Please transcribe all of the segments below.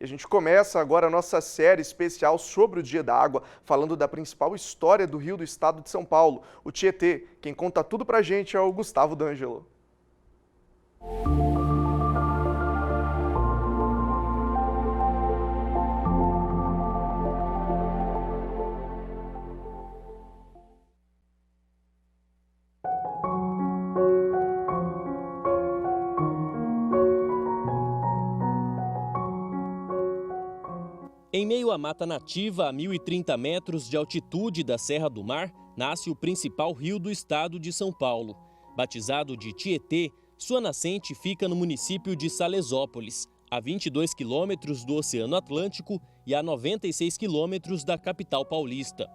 E a gente começa agora a nossa série especial sobre o Dia da Água, falando da principal história do rio do estado de São Paulo, o Tietê. Quem conta tudo pra gente é o Gustavo D'Angelo. Em meio à mata nativa, a 1.030 metros de altitude da Serra do Mar, nasce o principal rio do estado de São Paulo. Batizado de Tietê, sua nascente fica no município de Salesópolis, a 22 quilômetros do Oceano Atlântico e a 96 quilômetros da capital paulista.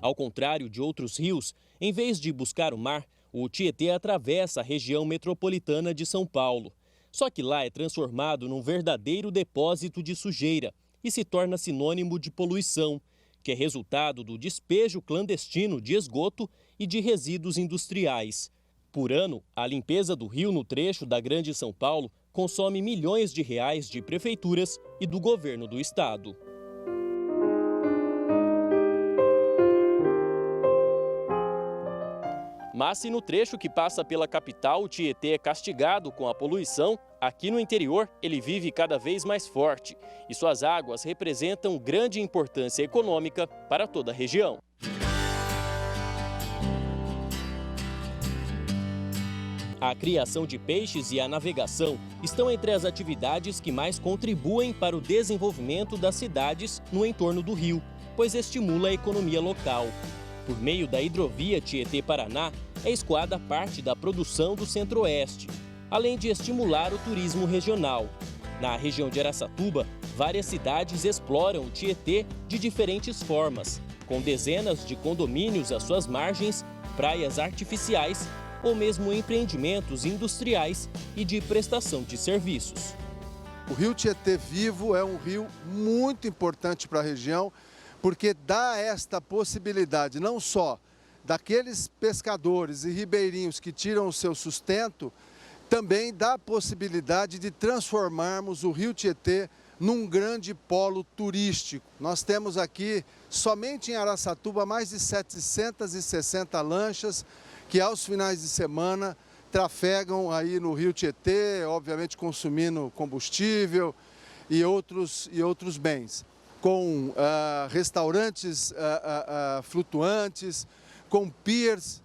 Ao contrário de outros rios, em vez de buscar o mar, o Tietê atravessa a região metropolitana de São Paulo. Só que lá é transformado num verdadeiro depósito de sujeira e se torna sinônimo de poluição, que é resultado do despejo clandestino de esgoto e de resíduos industriais. Por ano, a limpeza do rio no trecho da Grande São Paulo consome milhões de reais de prefeituras e do governo do estado. Mas se no trecho que passa pela capital o Tietê é castigado com a poluição, aqui no interior ele vive cada vez mais forte e suas águas representam grande importância econômica para toda a região. A criação de peixes e a navegação estão entre as atividades que mais contribuem para o desenvolvimento das cidades no entorno do rio, pois estimula a economia local. Por meio da hidrovia Tietê-Paraná, é escoada parte da produção do Centro-Oeste, além de estimular o turismo regional. Na região de Araçatuba, várias cidades exploram o Tietê de diferentes formas, com dezenas de condomínios às suas margens, praias artificiais ou mesmo empreendimentos industriais e de prestação de serviços. O rio Tietê Vivo é um rio muito importante para a região, porque dá esta possibilidade não só daqueles pescadores e ribeirinhos que tiram o seu sustento, também dá a possibilidade de transformarmos o rio Tietê num grande polo turístico. Nós temos aqui, somente em Araçatuba, mais de 760 lanchas que aos finais de semana trafegam aí no rio Tietê, obviamente consumindo combustível e outros bens, com restaurantes flutuantes, com piers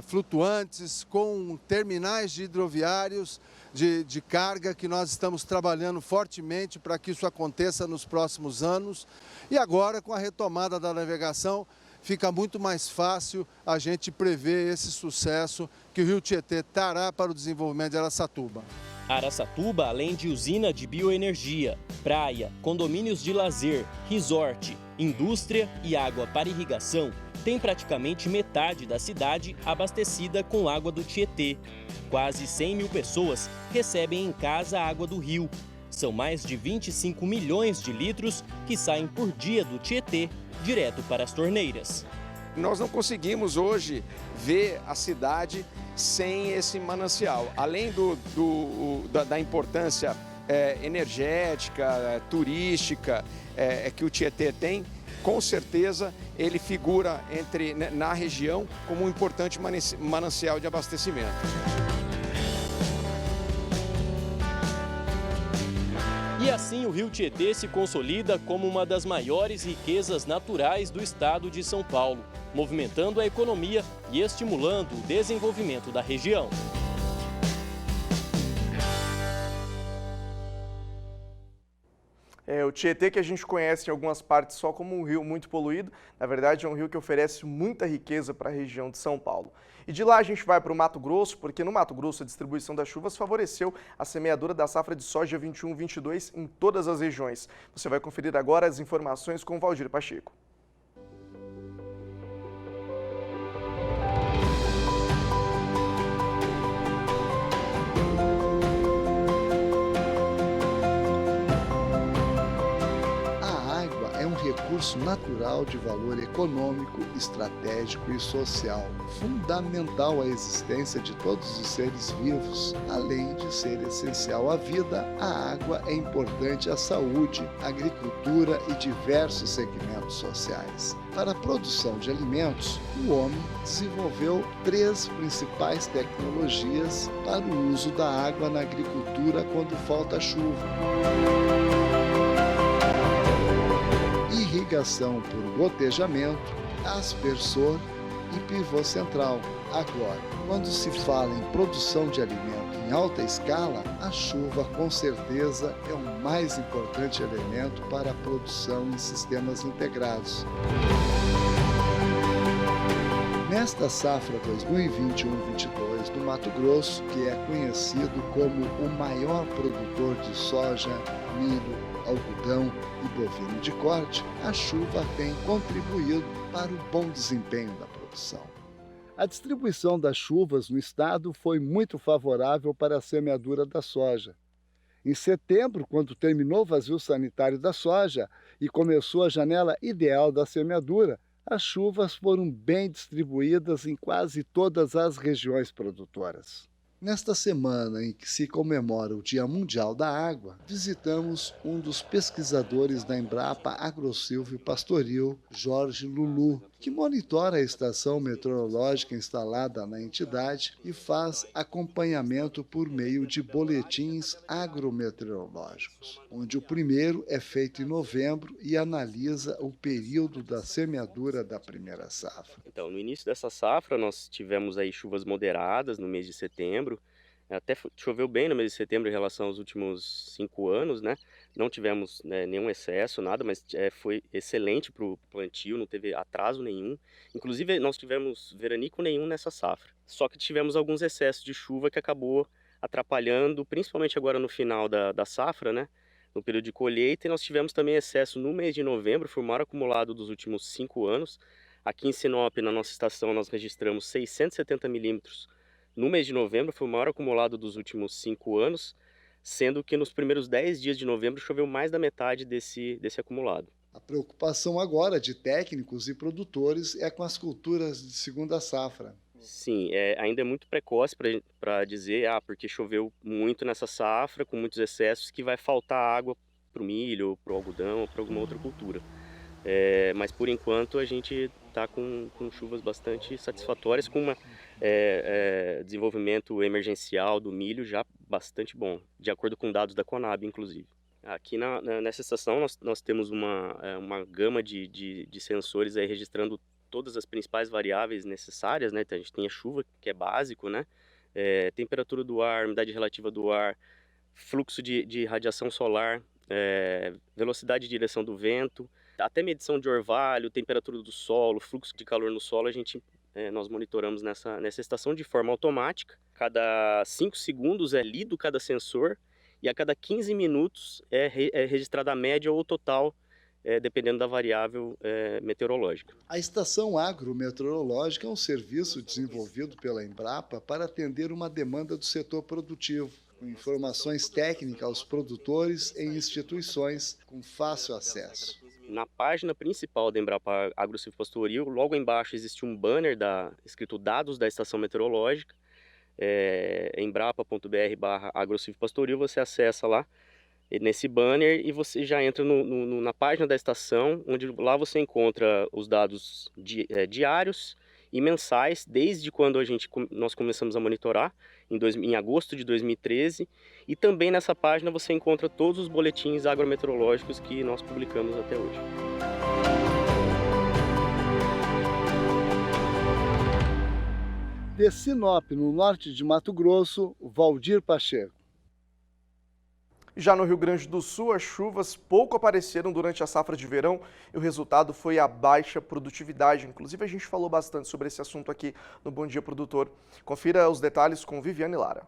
flutuantes, com terminais de hidroviários de carga que nós estamos trabalhando fortemente para que isso aconteça nos próximos anos. E agora, com a retomada da navegação, fica muito mais fácil a gente prever esse sucesso que o rio Tietê trará para o desenvolvimento de Araçatuba. Araçatuba, além de usina de bioenergia, praia, condomínios de lazer, resort, indústria e água para irrigação, tem praticamente metade da cidade abastecida com água do Tietê. Quase 100 mil pessoas recebem em casa a água do rio. São mais de 25 milhões de litros que saem por dia do Tietê, direto para as torneiras. Nós não conseguimos hoje ver a cidade sem esse manancial. Além da importância energética, turística que o Tietê tem, com certeza ele figura na região como um importante manancial de abastecimento. E assim o rio Tietê se consolida como uma das maiores riquezas naturais do estado de São Paulo, movimentando a economia e estimulando o desenvolvimento da região. O Tietê, que a gente conhece em algumas partes só como um rio muito poluído, na verdade é um rio que oferece muita riqueza para a região de São Paulo. E de lá a gente vai para o Mato Grosso, porque no Mato Grosso a distribuição das chuvas favoreceu a semeadura da safra de soja 21-22 em todas as regiões. Você vai conferir agora as informações com Valdir Pacheco. recurso natural de valor econômico, estratégico e social, fundamental à existência de todos os seres vivos. Além de ser essencial à vida, a água é importante à saúde, agricultura e diversos segmentos sociais. Para a produção de alimentos, o homem desenvolveu 3 principais tecnologias para o uso da água na agricultura quando falta chuva: irrigação por gotejamento, aspersor e pivô central. Agora, quando se fala em produção de alimento em alta escala, a chuva com certeza é o mais importante elemento para a produção em sistemas integrados. Nesta safra 2021-22 do Mato Grosso, que é conhecido como o maior produtor de soja, milho, algodão e bovino de corte, a chuva tem contribuído para o bom desempenho da produção. A distribuição das chuvas no estado foi muito favorável para a semeadura da soja. Em setembro, quando terminou o vazio sanitário da soja e começou a janela ideal da semeadura, as chuvas foram bem distribuídas em quase todas as regiões produtoras. Nesta semana em que se comemora o Dia Mundial da Água, visitamos um dos pesquisadores da Embrapa Agrosilvio Pastoril, Jorge Lulu, que monitora a estação meteorológica instalada na entidade e faz acompanhamento por meio de boletins agrometeorológicos, onde o primeiro é feito em novembro e analisa o período da semeadura da primeira safra. Então, no início dessa safra, nós tivemos aí chuvas moderadas no mês de setembro. Até choveu bem no mês de setembro em relação aos últimos 5 anos, né? Não tivemos nenhum excesso, nada, mas foi excelente para o plantio, não teve atraso nenhum. Inclusive, nós tivemos veranico nenhum nessa safra. Só que tivemos alguns excessos de chuva que acabou atrapalhando, principalmente agora no final da safra, né? No período de colheita, e nós tivemos também excesso no mês de novembro, foi o maior acumulado dos últimos 5 anos. Aqui em Sinop, na nossa estação, nós registramos 670 milímetros. No mês de novembro foi o maior acumulado dos últimos 5 anos, sendo que nos primeiros 10 dias de novembro choveu mais da metade desse acumulado. A preocupação agora de técnicos e produtores é com as culturas de segunda safra. Sim, ainda é muito precoce para dizer, porque choveu muito nessa safra, com muitos excessos, que vai faltar água para o milho, para o algodão ou para alguma outra cultura. Mas por enquanto a gente está com chuvas bastante satisfatórias, com um desenvolvimento emergencial do milho já bastante bom, de acordo com dados da Conab, inclusive. Aqui nessa estação nós temos uma gama de sensores aí registrando todas as principais variáveis necessárias, né? Então, a gente tem a chuva, que é básico, né? Temperatura do ar, umidade relativa do ar, fluxo de radiação solar, velocidade e direção do vento, até medição de orvalho, temperatura do solo, fluxo de calor no solo, nós monitoramos nessa estação de forma automática. Cada 5 segundos é lido cada sensor e a cada 15 minutos é registrada a média ou o total, dependendo da variável meteorológica. A estação agrometeorológica é um serviço desenvolvido pela Embrapa para atender uma demanda do setor produtivo, com informações técnicas aos produtores em instituições com fácil acesso. Na página principal da Embrapa Agrosilvio Pastoril, logo embaixo existe um banner escrito Dados da Estação Meteorológica, embrapa.br/agrosilvio Pastoril, você acessa lá nesse banner e você já entra na página da estação, onde lá você encontra os dados diários e mensais, desde quando nós começamos a monitorar, em agosto de 2013, e também nessa página você encontra todos os boletins agrometeorológicos que nós publicamos até hoje. De Sinop, no norte de Mato Grosso, Valdir Pacheco. Já no Rio Grande do Sul, as chuvas pouco apareceram durante a safra de verão e o resultado foi a baixa produtividade. Inclusive, a gente falou bastante sobre esse assunto aqui no Bom Dia Produtor. Confira os detalhes com Viviane Lara.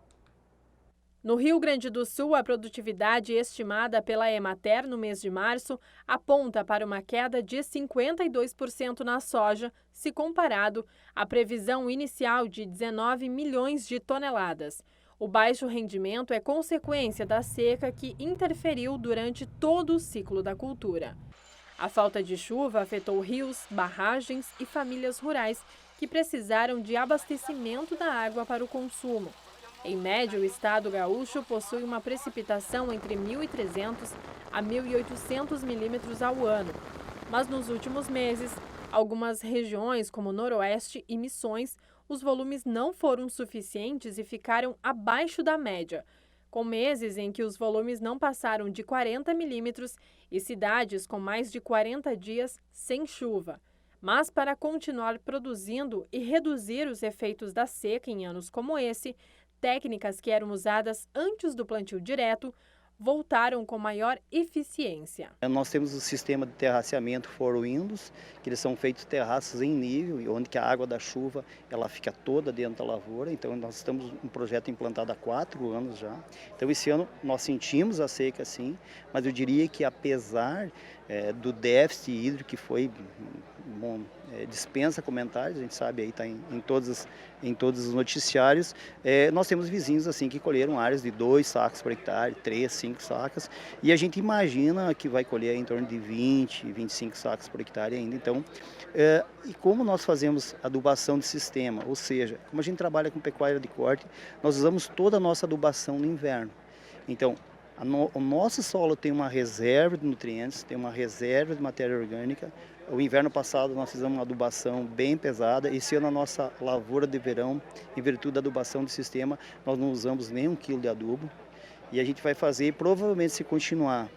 No Rio Grande do Sul, a produtividade estimada pela Emater no mês de março aponta para uma queda de 52% na soja, se comparado à previsão inicial de 19 milhões de toneladas. O baixo rendimento é consequência da seca que interferiu durante todo o ciclo da cultura. A falta de chuva afetou rios, barragens e famílias rurais que precisaram de abastecimento da água para o consumo. Em média, o estado gaúcho possui uma precipitação entre 1.300 a 1.800 milímetros ao ano. Mas nos últimos meses, algumas regiões, como Noroeste e Missões, os volumes não foram suficientes e ficaram abaixo da média, com meses em que os volumes não passaram de 40 milímetros e cidades com mais de 40 dias sem chuva. Mas para continuar produzindo e reduzir os efeitos da seca em anos como esse, técnicas que eram usadas antes do plantio direto voltaram com maior eficiência. Nós temos o sistema de terraceamento Four Windows, que eles são feitos terraços em nível, onde que a água da chuva ela fica toda dentro da lavoura. Então nós estamos um projeto implantado há 4 anos já. Então esse ano nós sentimos a seca sim, mas eu diria que apesar do déficit hídrico que foi bom, dispensa comentários, a gente sabe aí está em todos os noticiários, nós temos vizinhos assim que colheram áreas de 2 sacos por hectare, 3, 5 sacas, e a gente imagina que vai colher em torno de 20, 25 sacos por hectare ainda. Então, e como nós fazemos adubação de sistema, ou seja, como a gente trabalha com pecuária de corte, nós usamos toda a nossa adubação no inverno. Então, o nosso solo tem uma reserva de nutrientes, tem uma reserva de matéria orgânica. O inverno passado nós fizemos uma adubação bem pesada. Esse ano a nossa lavoura de verão, em virtude da adubação de sistema, nós não usamos nem 1 quilo de adubo. E a gente vai fazer, provavelmente se continuar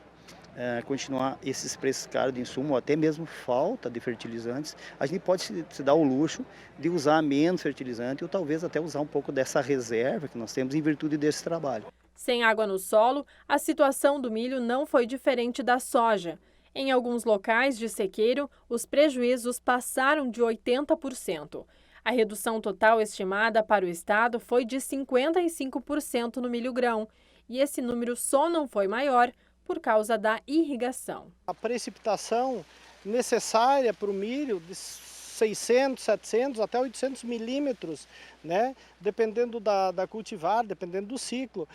esses preços caros de insumo, ou até mesmo falta de fertilizantes, a gente pode se dar o luxo de usar menos fertilizante ou talvez até usar um pouco dessa reserva que nós temos em virtude desse trabalho. Sem água no solo, a situação do milho não foi diferente da soja. Em alguns locais de sequeiro, os prejuízos passaram de 80%. A redução total estimada para o estado foi de 55% no milho-grão, e esse número só não foi maior por causa da irrigação. A precipitação necessária para o milho de 600, 700 até 800 milímetros, né? Dependendo da cultivar, dependendo do ciclo,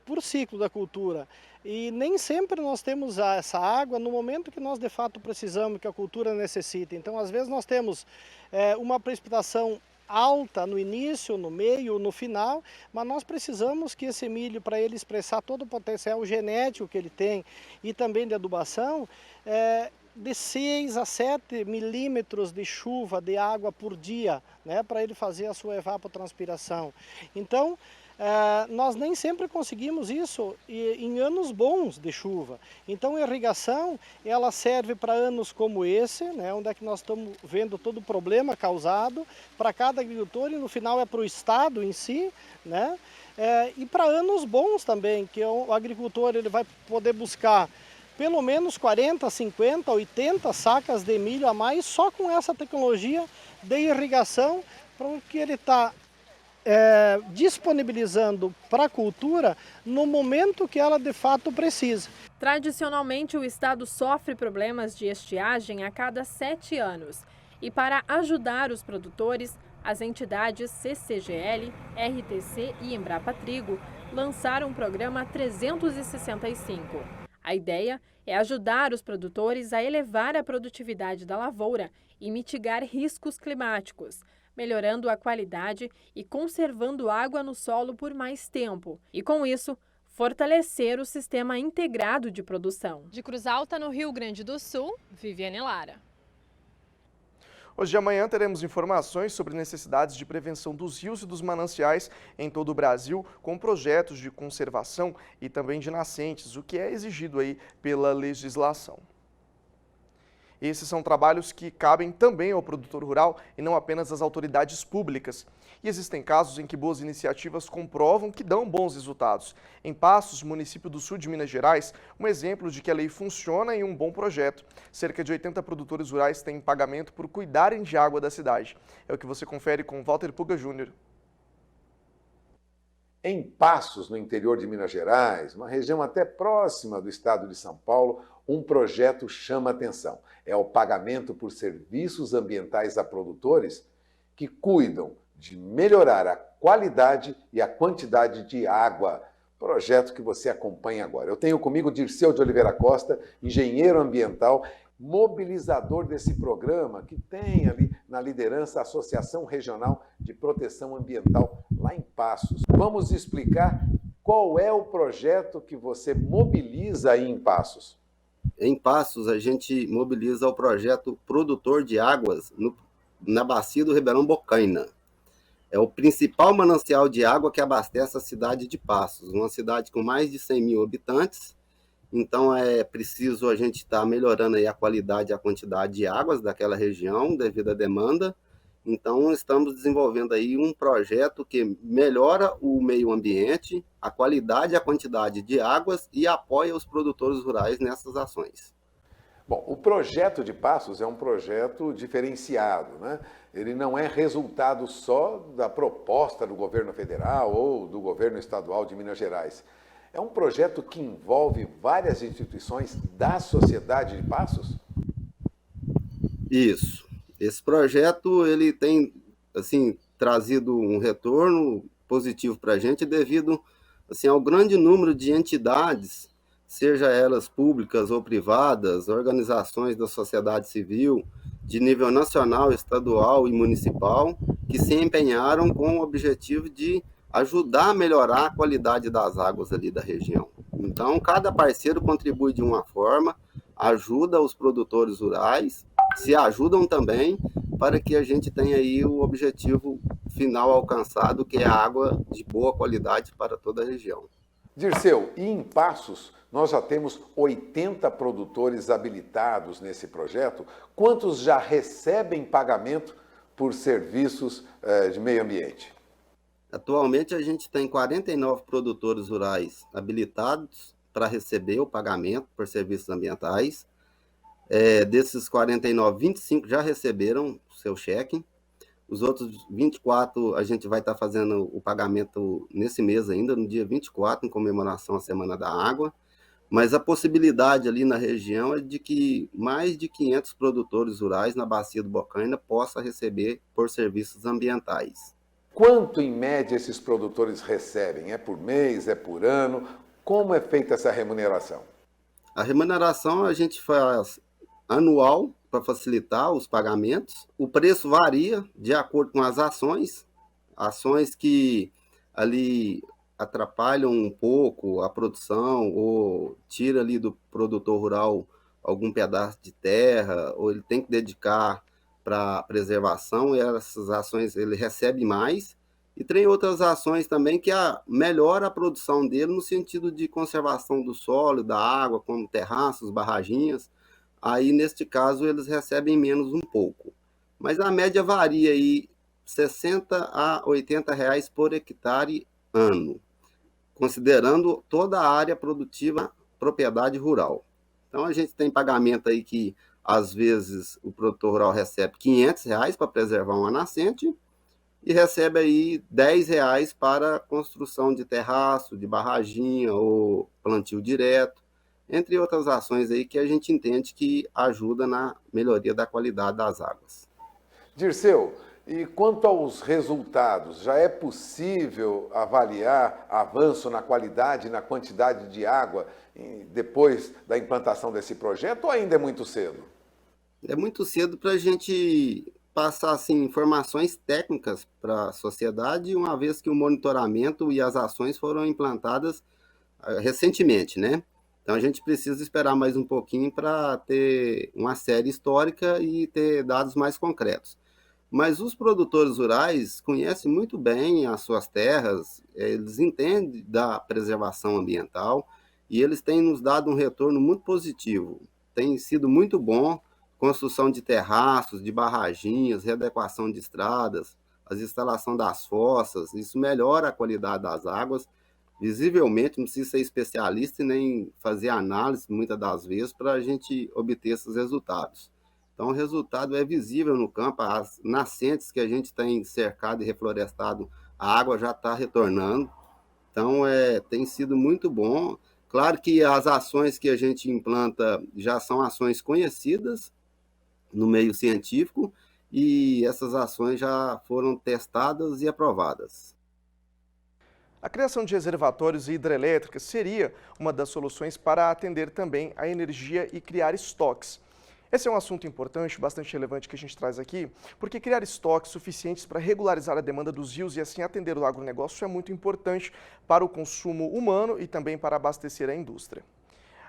por ciclo da cultura. E nem sempre nós temos essa água no momento que nós de fato precisamos, que a cultura necessita. Então, às vezes nós temos uma precipitação alta no início, no meio, no final, mas nós precisamos que esse milho, para ele expressar todo o potencial genético que ele tem e também de adubação, de 6 a 7 milímetros de chuva, de água por dia, né, para ele fazer a sua evapotranspiração. Então, nós nem sempre conseguimos isso em anos bons de chuva. Então a irrigação ela serve para anos como esse, né, onde é que nós estamos vendo todo o problema causado para cada agricultor e no final é para o estado em si, né, e para anos bons também, que o agricultor ele vai poder buscar pelo menos 40, 50, 80 sacas de milho a mais só com essa tecnologia de irrigação, para o que ele está disponibilizando para a cultura no momento que ela de fato precisa. Tradicionalmente, o estado sofre problemas de estiagem a cada 7 anos. E para ajudar os produtores, as entidades CCGL, RTC e Embrapa Trigo lançaram o programa 365. A ideia é ajudar os produtores a elevar a produtividade da lavoura e mitigar riscos climáticos, melhorando a qualidade e conservando água no solo por mais tempo. E com isso, fortalecer o sistema integrado de produção. De Cruz Alta, no Rio Grande do Sul, Viviane Lara. Hoje de manhã teremos informações sobre necessidades de prevenção dos rios e dos mananciais em todo o Brasil, com projetos de conservação e também de nascentes, o que é exigido aí pela legislação. Esses são trabalhos que cabem também ao produtor rural e não apenas às autoridades públicas. E existem casos em que boas iniciativas comprovam que dão bons resultados. Em Passos, município do sul de Minas Gerais, um exemplo de que a lei funciona em um bom projeto. Cerca de 80 produtores rurais têm pagamento por cuidarem de água da cidade. É o que você confere com Walter Puga Júnior. Em Passos, no interior de Minas Gerais, uma região até próxima do estado de São Paulo, um projeto chama atenção. É o pagamento por serviços ambientais a produtores que cuidam de melhorar a qualidade e a quantidade de água projeto que você acompanha agora. Eu tenho comigo Dirceu de Oliveira Costa, engenheiro ambiental, mobilizador desse programa, que tem ali na liderança a Associação Regional de Proteção Ambiental lá em Passos. Vamos explicar qual é o projeto que você mobiliza aí em Passos. Em Passos, a gente mobiliza o projeto Produtor de Águas na bacia do Ribeirão Bocaina. É o principal manancial de água que abastece a cidade de Passos, uma cidade com mais de 100 mil habitantes. Então é preciso a gente estar melhorando aí a qualidade e a quantidade de águas daquela região devido à demanda. Então estamos desenvolvendo aí um projeto que melhora o meio ambiente, a qualidade e a quantidade de águas e apoia os produtores rurais nessas ações. Bom, o projeto de Passos é um projeto diferenciado, né? Ele não é resultado só da proposta do governo federal ou do governo estadual de Minas Gerais. É um projeto que envolve várias instituições da sociedade de Passos? Isso. Esse projeto ele tem assim trazido um retorno positivo para a gente devido assim ao grande número de entidades, seja elas públicas ou privadas, organizações da sociedade civil, de nível nacional, estadual e municipal, que se empenharam com o objetivo de ajudar a melhorar a qualidade das águas ali da região. Então, cada parceiro contribui de uma forma, ajuda os produtores rurais, se ajudam também para que a gente tenha aí o objetivo final alcançado, que é a água de boa qualidade para toda a região. Dirceu, e em Passos nós já temos 80 produtores habilitados nesse projeto. Quantos já recebem pagamento por serviços de meio ambiente? Atualmente a gente tem 49 produtores rurais habilitados para receber o pagamento por serviços ambientais. Desses 49, 25 já receberam seu cheque. Os outros 24 a gente vai estar fazendo o pagamento nesse mês ainda, no dia 24, em comemoração à Semana da Água. Mas a possibilidade ali na região é de que mais de 500 produtores rurais na bacia do Bocaina possam receber por serviços ambientais. Quanto, em média, esses produtores recebem? É por mês, é por ano? Como é feita essa remuneração? A remuneração a gente faz anual para facilitar os pagamentos. O preço varia de acordo com as ações que ali atrapalham um pouco a produção ou tira ali do produtor rural algum pedaço de terra, ou ele tem que dedicar para preservação, e essas ações ele recebe mais. E tem outras ações também que melhora a produção dele no sentido de conservação do solo, da água, como terraços, barraginhas. Aí, neste caso, eles recebem menos um pouco. Mas a média varia aí R$60 a R$80 por hectare ano, considerando toda a área produtiva, propriedade rural. Então, a gente tem pagamento aí que, às vezes, o produtor rural recebe R$500 para preservar uma nascente e recebe aí R$10 para construção de terraço, de barraginha ou plantio direto, entre outras ações aí que a gente entende que ajuda na melhoria da qualidade das águas. Dirceu, e quanto aos resultados, já é possível avaliar avanço na qualidade e na quantidade de água depois da implantação desse projeto ou ainda é muito cedo? É muito cedo para a gente passar assim, informações técnicas para a sociedade, uma vez que o monitoramento e as ações foram implantadas recentemente, né? Então a gente precisa esperar mais um pouquinho para ter uma série histórica e ter dados mais concretos. Mas os produtores rurais conhecem muito bem as suas terras, eles entendem da preservação ambiental e eles têm nos dado um retorno muito positivo. Tem sido muito bom, construção de terraços, de barraginhas, readequação de estradas, a instalação das fossas, isso melhora a qualidade das águas, visivelmente, não precisa ser especialista e nem fazer análise, muitas das vezes, para a gente obter esses resultados. Então, o resultado é visível no campo, as nascentes que a gente tem cercado e reflorestado, a água já está retornando. Então, tem sido muito bom. Claro que as ações que a gente implanta já são ações conhecidas no meio científico e essas ações já foram testadas e aprovadas. A criação de reservatórios e hidrelétricas seria uma das soluções para atender também a energia e criar estoques. Esse é um assunto importante, bastante relevante que a gente traz aqui, porque criar estoques suficientes para regularizar a demanda dos rios e assim atender o agronegócio é muito importante para o consumo humano e também para abastecer a indústria.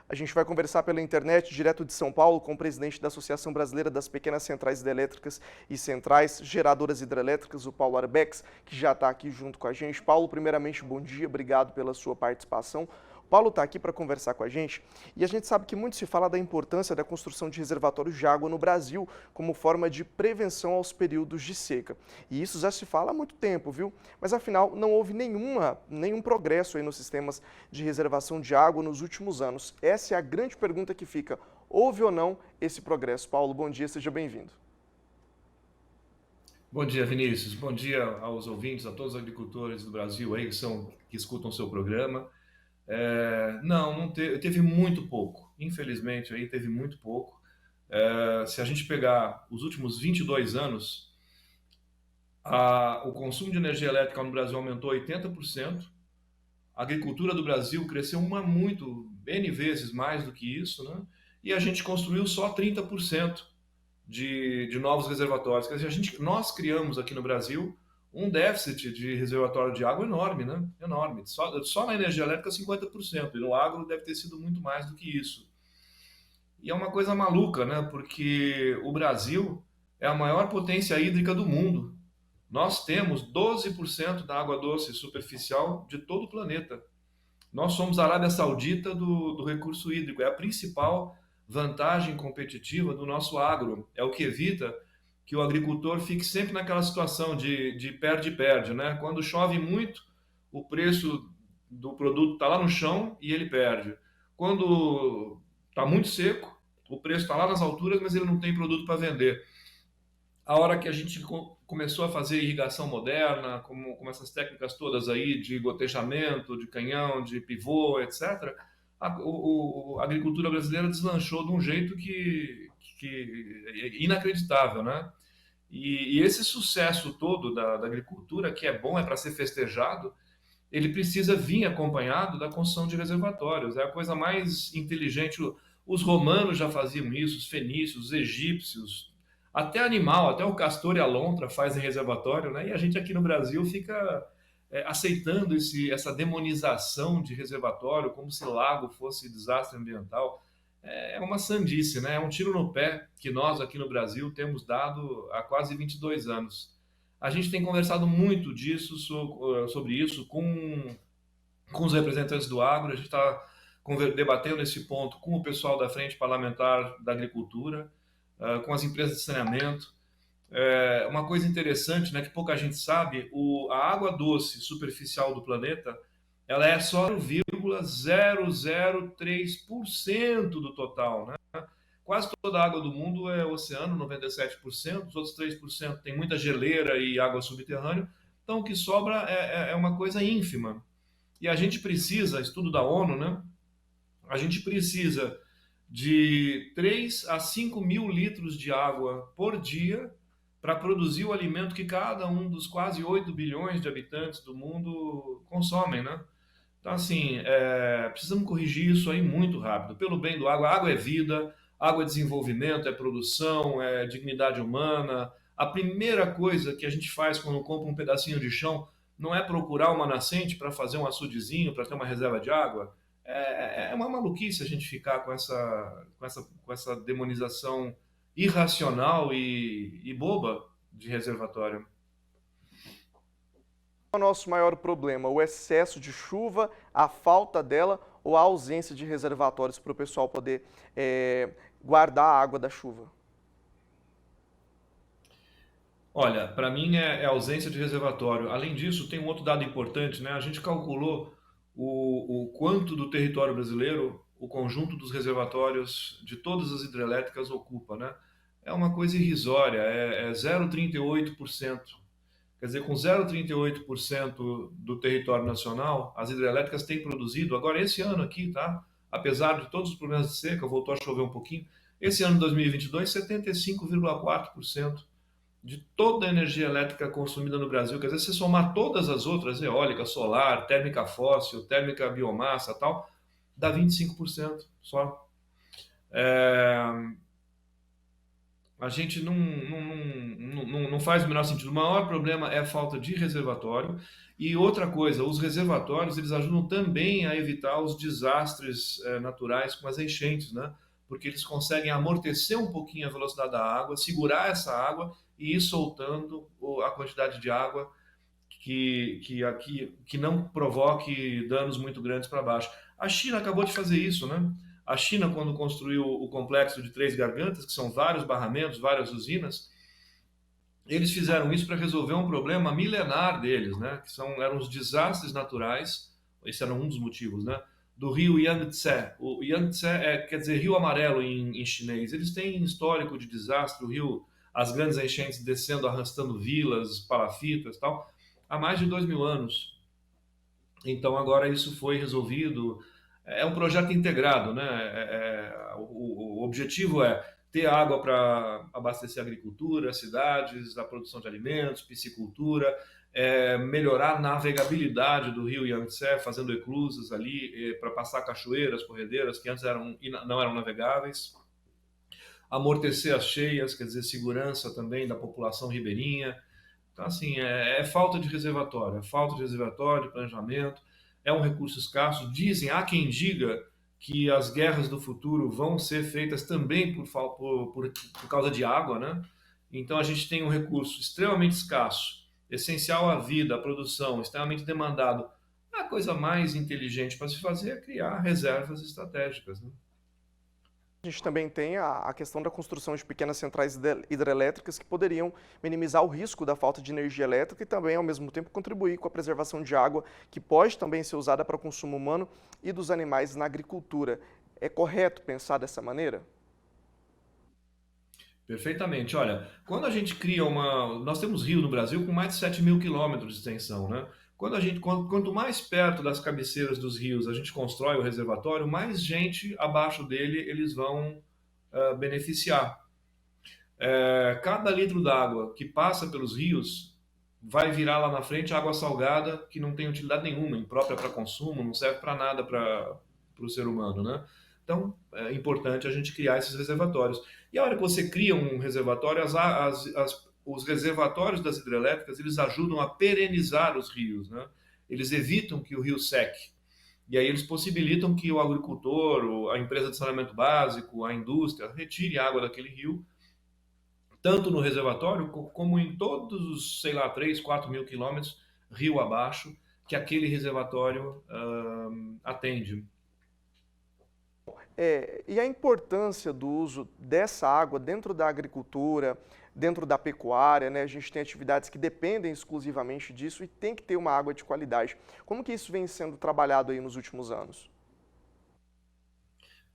A gente vai conversar pela internet, direto de São Paulo, com o presidente da Associação Brasileira das Pequenas Centrais Hidrelétricas e Centrais Geradoras Hidrelétricas, o Paulo Arbex, que já está aqui junto com a gente. Paulo, primeiramente, bom dia, obrigado pela sua participação. O Paulo está aqui para conversar com a gente e a gente sabe que muito se fala da importância da construção de reservatórios de água no Brasil como forma de prevenção aos períodos de seca. E isso já se fala há muito tempo, viu? Mas afinal não houve nenhum progresso aí nos sistemas de reservação de água nos últimos anos. Essa é a grande pergunta que fica. Houve ou não esse progresso? Paulo, bom dia, seja bem-vindo. Bom dia, Vinícius. Bom dia aos ouvintes, a todos os agricultores do Brasil aí que escutam o seu programa. Não teve muito pouco, infelizmente aí teve muito pouco. Se a gente pegar os últimos 22 anos, o consumo de energia elétrica no Brasil aumentou 80%, a agricultura do Brasil cresceu N vezes mais do que isso, né? E a gente construiu só 30% de novos reservatórios. Quer dizer, nós criamos aqui no Brasil um déficit de reservatório de água enorme, né? Enorme. Só na energia elétrica 50%, e no agro deve ter sido muito mais do que isso. E é uma coisa maluca, né? Porque o Brasil é a maior potência hídrica do mundo. Nós temos 12% da água doce superficial de todo o planeta. Nós somos a Arábia Saudita do recurso hídrico, é a principal vantagem competitiva do nosso agro. É o que evita que o agricultor fique sempre naquela situação de perde-perde, né? Quando chove muito, o preço do produto está lá no chão e ele perde. Quando está muito seco, o preço está lá nas alturas, mas ele não tem produto para vender. A hora que a gente começou a fazer irrigação moderna, como essas técnicas todas aí de gotejamento, de canhão, de pivô, etc., a agricultura brasileira deslanchou de um jeito que inacreditável, né? E esse sucesso todo da agricultura, que é bom, é para ser festejado, ele precisa vir acompanhado da construção de reservatórios. É a coisa mais inteligente. Os romanos já faziam isso, os fenícios, os egípcios, até animal, até o castor e a lontra fazem reservatório, né? E a gente aqui no Brasil fica aceitando essa demonização de reservatório, como se lago fosse desastre ambiental. É uma sandice, né? É um tiro no pé que nós aqui no Brasil temos dado há quase 22 anos. A gente tem conversado muito sobre isso com os representantes do agro, a gente está debatendo esse ponto com o pessoal da Frente Parlamentar da Agricultura, com as empresas de saneamento. Uma coisa interessante, né, que pouca gente sabe, a água doce superficial do planeta, ela é só 0,003% do total, né? Quase toda a água do mundo é oceano, 97%, os outros 3% tem muita geleira e água subterrânea, então o que sobra é uma coisa ínfima. E a gente precisa, estudo da ONU, né? A gente precisa de 3 a 5 mil litros de água por dia para produzir o alimento que cada um dos quase 8 bilhões de habitantes do mundo consomem, né? Então, assim, precisamos corrigir isso aí muito rápido, pelo bem do água. A água é vida, água é desenvolvimento, é produção, é dignidade humana. A primeira coisa que a gente faz quando compra um pedacinho de chão não é procurar uma nascente para fazer um açudezinho, para ter uma reserva de água. É uma maluquice a gente ficar com essa demonização irracional e boba de reservatório. O nosso maior problema, o excesso de chuva, a falta dela ou a ausência de reservatórios para o pessoal poder guardar a água da chuva? Olha, para mim é a ausência de reservatório. Além disso, tem um outro dado importante, né? A gente calculou o quanto do território brasileiro o conjunto dos reservatórios de todas as hidrelétricas ocupa, né? É uma coisa irrisória, é 0,38%. Quer dizer, com 0,38% do território nacional, as hidrelétricas têm produzido, agora esse ano aqui, tá? Apesar de todos os problemas de seca, voltou a chover um pouquinho, esse ano de 2022, 75,4% de toda a energia elétrica consumida no Brasil. Quer dizer, se somar todas as outras, eólica, solar, térmica fóssil, térmica biomassa e tal, dá 25% só. A gente não faz o menor sentido. O maior problema é a falta de reservatório. E outra coisa, os reservatórios eles ajudam também a evitar os desastres naturais com as enchentes, né? Porque eles conseguem amortecer um pouquinho a velocidade da água, segurar essa água e ir soltando a quantidade de água que não provoque danos muito grandes para baixo. A China acabou de fazer isso, né? A China, quando construiu o complexo de Três Gargantas, que são vários barramentos, várias usinas, eles fizeram isso para resolver um problema milenar deles, né? Que eram os desastres naturais, esse era um dos motivos, né? Do rio Yangtze. O Yangtze quer dizer rio amarelo em chinês. Eles têm histórico de desastre, o rio, as grandes enchentes descendo, arrastando vilas, palafitas e tal, há mais de 2000 anos. Então agora isso foi resolvido. É um projeto integrado, né? O objetivo é ter água para abastecer a agricultura, cidades, a produção de alimentos, piscicultura, melhorar a navegabilidade do rio Yangtze, fazendo eclusas ali para passar cachoeiras, corredeiras que antes não eram navegáveis, amortecer as cheias, quer dizer, segurança também da população ribeirinha. Então, assim, é falta de reservatório, planejamento, é um recurso escasso. Há quem diga que as guerras do futuro vão ser feitas também por causa de água, né? Então a gente tem um recurso extremamente escasso, essencial à vida, à produção, extremamente demandado. A coisa mais inteligente para se fazer é criar reservas estratégicas, né? A gente também tem a questão da construção de pequenas centrais hidrelétricas que poderiam minimizar o risco da falta de energia elétrica e também, ao mesmo tempo, contribuir com a preservação de água, que pode também ser usada para o consumo humano e dos animais na agricultura. É correto pensar dessa maneira? Perfeitamente. Olha, quando a gente cria nós temos rio no Brasil com mais de 7.000 quilômetros de extensão, né? Quanto mais perto das cabeceiras dos rios a gente constrói o reservatório, mais gente abaixo dele eles vão beneficiar. Cada litro d'água que passa pelos rios vai virar lá na frente água salgada que não tem utilidade nenhuma, imprópria para consumo, não serve para nada para o ser humano, né? Então, é importante a gente criar esses reservatórios. E a hora que você cria um reservatório, os reservatórios das hidrelétricas, eles ajudam a perenizar os rios, né? Eles evitam que o rio seque. E aí eles possibilitam que o agricultor, a empresa de saneamento básico, a indústria, retire água daquele rio, tanto no reservatório como em todos os, 3, 4 mil quilômetros, rio abaixo, que aquele reservatório atende. E a importância do uso dessa água dentro da agricultura, dentro da pecuária, né? A gente tem atividades que dependem exclusivamente disso e tem que ter uma água de qualidade. Como que isso vem sendo trabalhado aí nos últimos anos?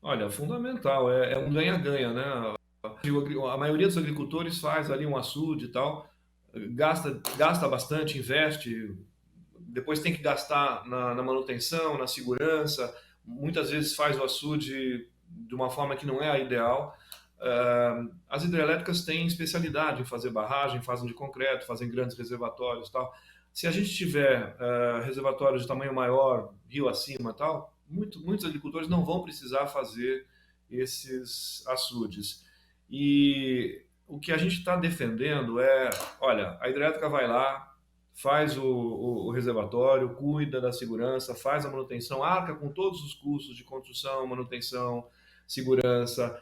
Olha, fundamental, é um ganha-ganha, né? A maioria dos agricultores faz ali um açude e tal, gasta bastante, investe, depois tem que gastar na manutenção, na segurança, muitas vezes faz o açude de uma forma que não é a ideal. As hidrelétricas têm especialidade em fazer barragem, fazem de concreto, fazem grandes reservatórios e tal. Se a gente tiver reservatórios de tamanho maior, rio acima e tal, muitos agricultores não vão precisar fazer esses açudes. E o que a gente está defendendo olha, a hidrelétrica vai lá, faz o reservatório, cuida da segurança, faz a manutenção, arca com todos os custos de construção, manutenção, segurança,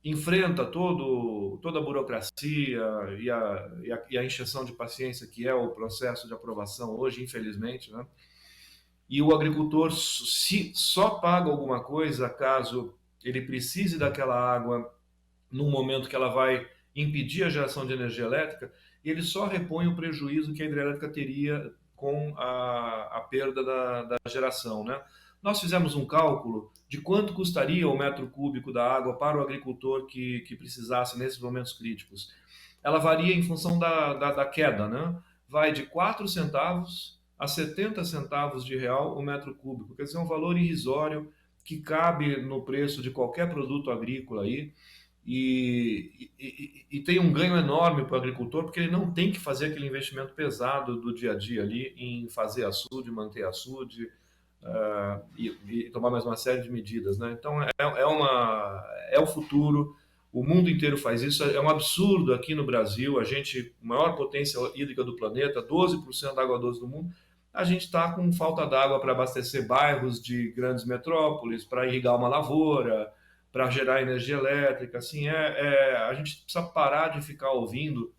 enfrenta toda a burocracia e a encheção de paciência que é o processo de aprovação hoje, infelizmente, né? E o agricultor só paga alguma coisa caso ele precise daquela água num momento que ela vai impedir a geração de energia elétrica, e ele só repõe o prejuízo que a hidrelétrica teria com a perda da geração, né? Nós fizemos um cálculo de quanto custaria o metro cúbico da água para o agricultor que precisasse nesses momentos críticos. Ela varia em função da queda, né? Vai de 4 centavos a 70 centavos de real o metro cúbico, quer dizer, um valor irrisório que cabe no preço de qualquer produto agrícola aí. e tem um ganho enorme para o agricultor, porque ele não tem que fazer aquele investimento pesado do dia a dia ali em fazer açude, manter açude, e tomar mais uma série de medidas, né? Então é o futuro. O mundo inteiro faz isso. É um absurdo aqui no Brasil, a gente, maior potência hídrica do planeta, 12% da água doce do mundo, a gente está com falta d'água para abastecer bairros de grandes metrópoles, para irrigar uma lavoura, para gerar energia elétrica. Assim, a gente precisa parar de ficar ouvindo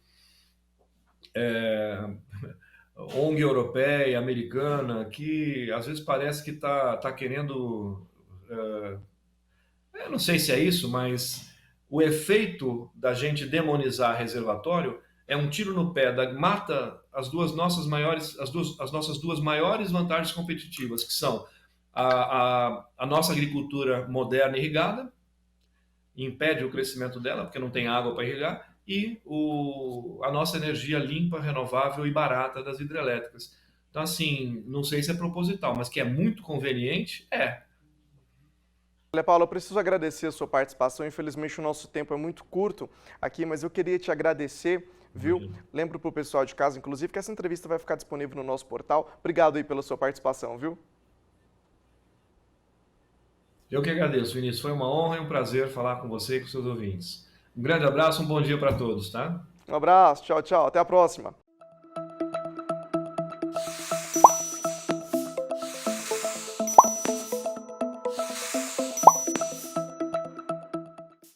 ONG europeia, americana, que às vezes parece que está querendo... eu não sei se é isso, mas o efeito da gente demonizar reservatório é um tiro no pé, mata as nossas duas maiores vantagens competitivas, que são a nossa agricultura moderna e irrigada, impede o crescimento dela, porque não tem água para irrigar, e a nossa energia limpa, renovável e barata das hidrelétricas. Então, assim, não sei se é proposital, mas que é muito conveniente, é. Olha, Paulo, eu preciso agradecer a sua participação. Infelizmente, o nosso tempo é muito curto aqui, mas eu queria te agradecer, viu? Lembro para o pessoal de casa, inclusive, que essa entrevista vai ficar disponível no nosso portal. Obrigado aí pela sua participação, viu? Eu que agradeço, Vinícius. Foi uma honra e um prazer falar com você e com seus ouvintes. Um grande abraço, um bom dia para todos, tá? Um abraço, tchau, tchau. Até a próxima.